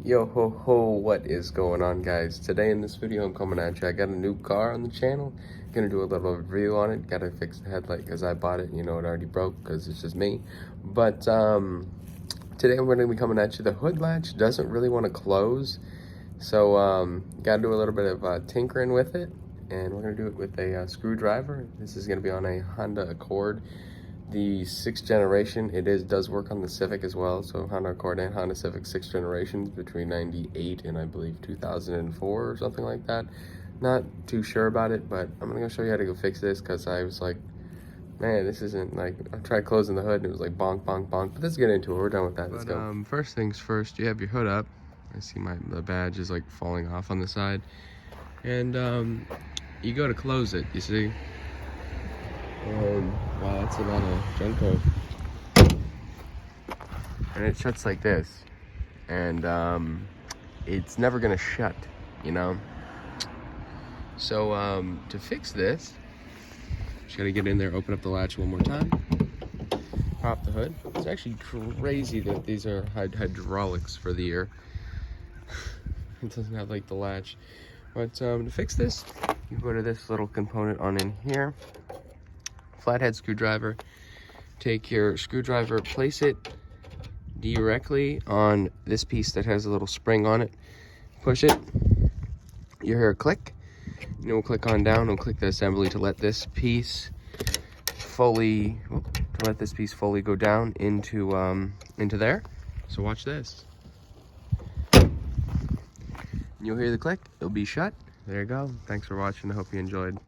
Yo ho ho, what is going on, guys? Today in this video I'm coming at you. I got a new car on the channel. Gonna do a little review on it. Gotta fix the headlight because I bought it, you know, it already broke because it's just me. But today I'm gonna be coming at you. The hood latch doesn't really want to close, so gotta do a little bit of tinkering with it, and we're gonna do it with a screwdriver. This is gonna be on a Honda Accord, the 6th generation. It does work on the Civic as well, so Honda Accord and Honda Civic 6th generations between 98 and I believe 2004 or something like that. Not too sure about it, but I'm gonna show you how to go fix this because I was like, man, this isn't like, I tried closing the hood and it was like bonk bonk bonk. But let's get into it. We're done with that. Let's go. First things first, you have your hood up. I see the badge is like falling off on the side, and you go to close it, you see. Wow, that's a lot of junk code. And it shuts like this, and it's never gonna shut, you know. So to fix this, just gotta get in there, open up the latch one more time, pop the hood. It's actually crazy that these are hydraulics for the ear. It doesn't have like the latch, but to fix this, you go to this little component on in here. Flathead screwdriver. Take your screwdriver, place it directly on this piece that has a little spring on it. Push it. You hear a click. And it will click on down. We'll click the assembly to let this piece fully go down into there. So watch this. You'll hear the click. It'll be shut. There you go. Thanks for watching. I hope you enjoyed.